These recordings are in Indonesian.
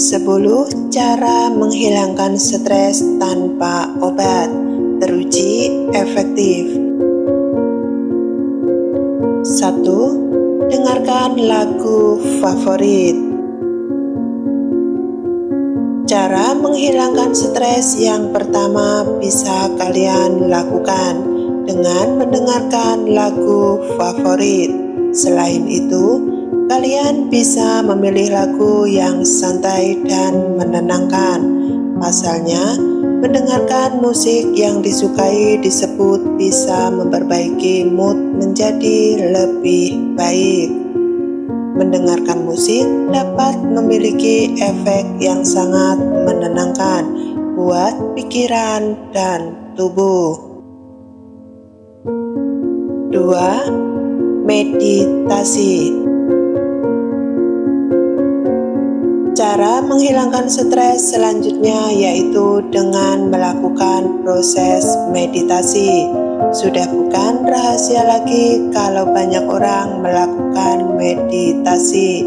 10 cara menghilangkan stres tanpa obat, teruji efektif. 1. Dengarkan lagu favorit. Cara menghilangkan stres yang pertama bisa kalian lakukan dengan mendengarkan lagu favorit. Selain itu, kalian bisa memilih lagu yang santai dan menenangkan. Pasalnya, mendengarkan musik yang disukai disebut bisa memperbaiki mood menjadi lebih baik. Mendengarkan musik dapat memiliki efek yang sangat menenangkan buat pikiran dan tubuh. 2. Meditasi. Cara menghilangkan stres selanjutnya yaitu dengan melakukan proses meditasi. Sudah bukan rahasia lagi kalau banyak orang melakukan meditasi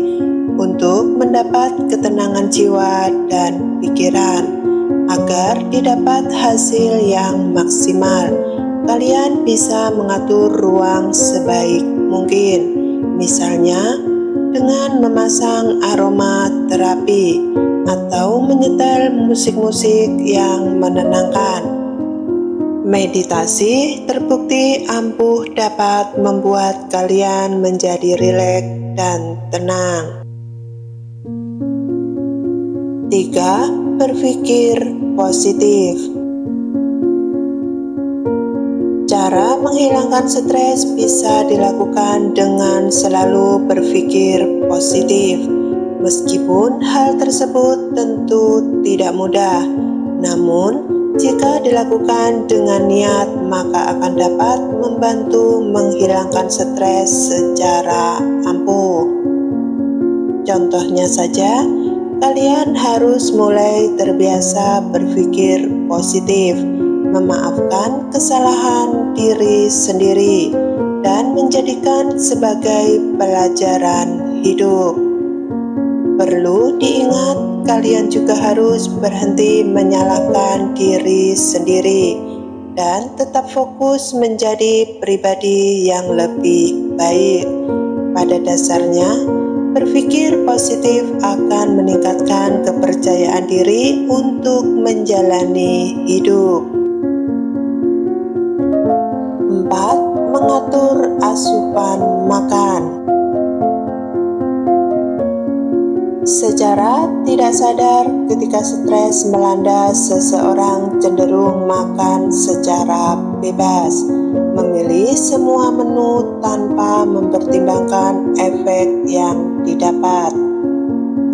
untuk mendapat ketenangan jiwa dan pikiran. Agar didapat hasil yang maksimal, kalian bisa mengatur ruang sebaik mungkin. Misalnya, dengan memasang aroma terapi atau menyetel musik-musik yang menenangkan. Meditasi terbukti ampuh dapat membuat kalian menjadi rileks dan tenang. 3. Berpikir positif. Cara menghilangkan stres bisa dilakukan dengan selalu berpikir positif. Meskipun hal tersebut tentu tidak mudah, namun jika dilakukan dengan niat maka akan dapat membantu menghilangkan stres secara ampuh. Contohnya saja, kalian harus mulai terbiasa berpikir positif, memaafkan kesalahan diri sendiri, dan menjadikan sebagai pelajaran hidup. Perlu diingat, kalian juga harus berhenti menyalahkan diri sendiri dan tetap fokus menjadi pribadi yang lebih baik. Pada dasarnya, berpikir positif akan meningkatkan kepercayaan diri untuk menjalani hidup. 4. Mengatur asupan makan. Secara tidak sadar, ketika stres melanda, seseorang cenderung makan secara bebas, memilih semua menu tanpa mempertimbangkan efek yang didapat.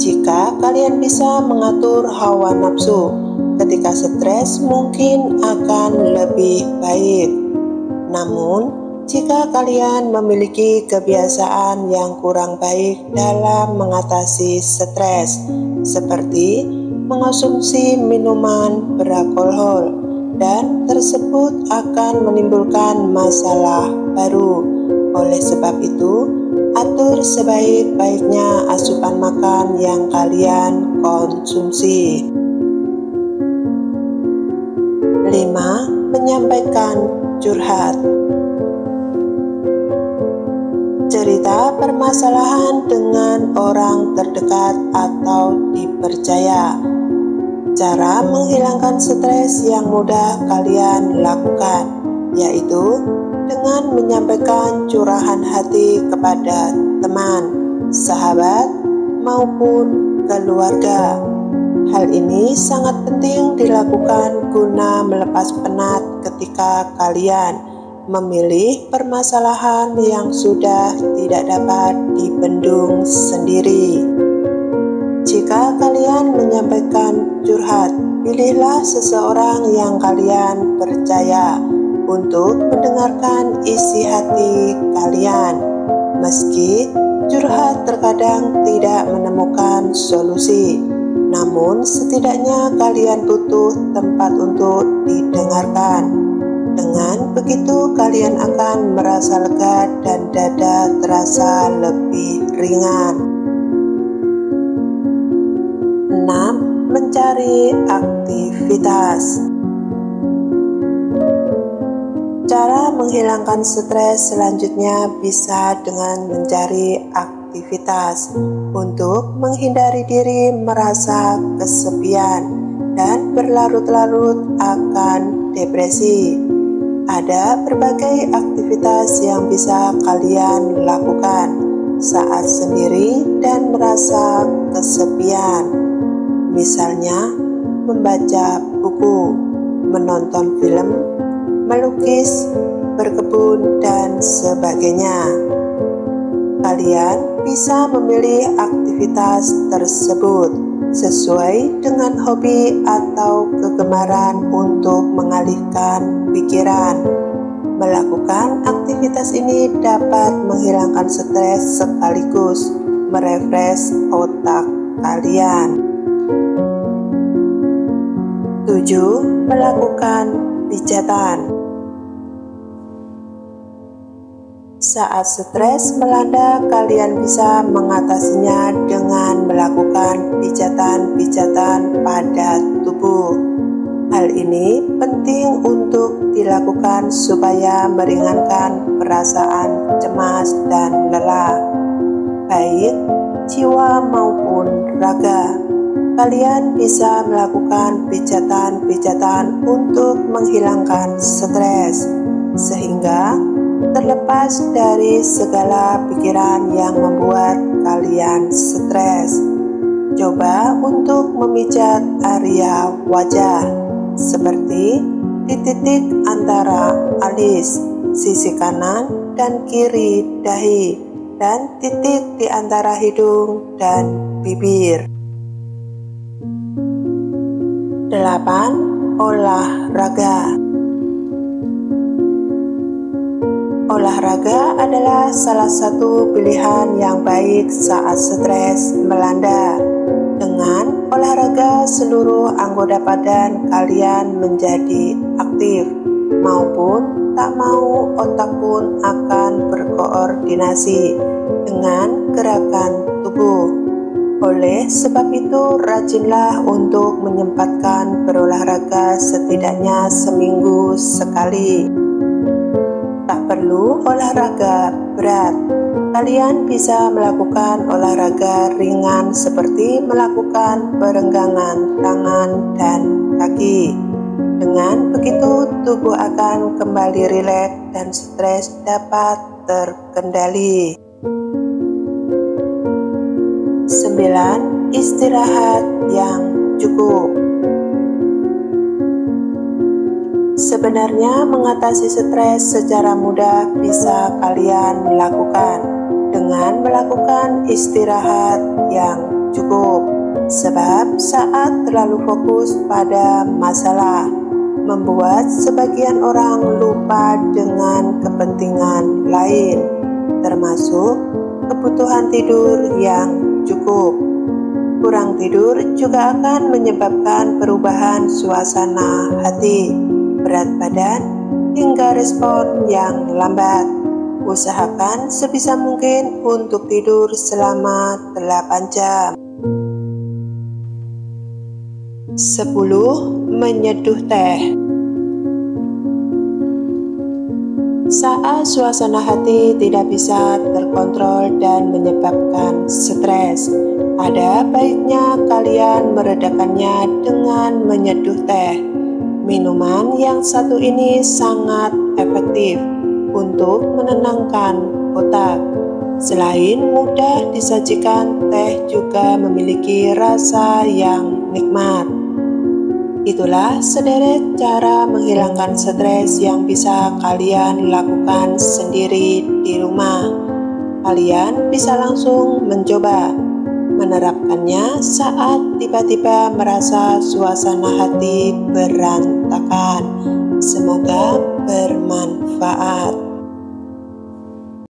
Jika kalian bisa mengatur hawa nafsu ketika stres, mungkin akan lebih baik. Namun, jika kalian memiliki kebiasaan yang kurang baik dalam mengatasi stres, seperti mengonsumsi minuman beralkohol, dan tersebut akan menimbulkan masalah baru. Oleh sebab itu, atur sebaik-baiknya asupan makan yang kalian konsumsi. 5. Menyampaikan curhat. Cerita permasalahan dengan orang terdekat atau dipercaya. Cara menghilangkan stres yang mudah kalian lakukan, yaitu dengan menyampaikan curahan hati kepada teman, sahabat, maupun keluarga. Hal ini sangat penting dilakukan guna melepas penat ketika kalian memilih permasalahan yang sudah tidak dapat dibendung sendiri. Jika kalian menyampaikan curhat, pilihlah seseorang yang kalian percaya untuk mendengarkan isi hati kalian. Meski curhat terkadang tidak menemukan solusi, namun setidaknya kalian butuh tempat untuk didengarkan. Dengan begitu kalian akan merasa lega dan dada terasa lebih ringan. 6. mencari aktivitas. Cara menghilangkan stres selanjutnya bisa dengan mencari aktivitas untuk menghindari diri merasa kesepian dan berlarut-larut akan depresi. Ada berbagai aktivitas yang bisa kalian lakukan saat sendiri dan merasa kesepian. Misalnya, membaca buku, menonton film, melukis, berkebun, dan sebagainya. Kalian bisa memilih aktivitas tersebut sesuai dengan hobi atau kegemaran untuk mengalihkan pikiran. Melakukan aktivitas ini dapat menghilangkan stres sekaligus merefresh otak kalian. 7. Melakukan pijatan. Saat stres melanda, kalian bisa mengatasinya dengan melakukan pijatan-pijatan pada tubuh. Hal ini penting untuk dilakukan supaya meringankan perasaan cemas dan lelah, baik jiwa maupun raga. Kalian bisa melakukan pijatan-pijatan untuk menghilangkan stres, sehingga terlepas dari segala pikiran yang membuat kalian stres. Coba untuk memijat area wajah, seperti di titik antara alis, sisi kanan dan kiri dahi, dan titik di antara hidung dan bibir. 8. Olahraga. Olahraga adalah salah satu pilihan yang baik saat stres melanda. Dengan olahraga, seluruh anggota badan kalian menjadi aktif, maupun tak mau otak pun akan berkoordinasi dengan gerakan tubuh. Oleh sebab itu, rajinlah untuk menyempatkan berolahraga setidaknya seminggu sekali. Tak perlu olahraga berat. Kalian bisa melakukan olahraga ringan seperti melakukan perenggangan tangan dan kaki. Dengan begitu, tubuh akan kembali rileks dan stres dapat terkendali. 9. Istirahat yang cukup. Sebenarnya mengatasi stres secara mudah bisa kalian lakukan dengan melakukan istirahat yang cukup. Sebab saat terlalu fokus pada masalah, membuat sebagian orang lupa dengan kepentingan lain, termasuk kebutuhan tidur yang cukup. Kurang tidur juga akan menyebabkan perubahan suasana hati, berat badan, hingga respon yang lambat. Usahakan sebisa mungkin untuk tidur selama 8 jam. 10. Menyeduh teh. Saat suasana hati tidak bisa terkontrol dan menyebabkan stres, ada baiknya kalian meredakannya dengan menyeduh teh. Minuman yang satu ini sangat efektif untuk menenangkan otak. Selain mudah disajikan, teh juga memiliki rasa yang nikmat. Itulah sederet cara menghilangkan stres yang bisa kalian lakukan sendiri di rumah. Kalian bisa langsung mencoba menerapkannya saat tiba-tiba merasa suasana hati berantakan. Semoga bermanfaat.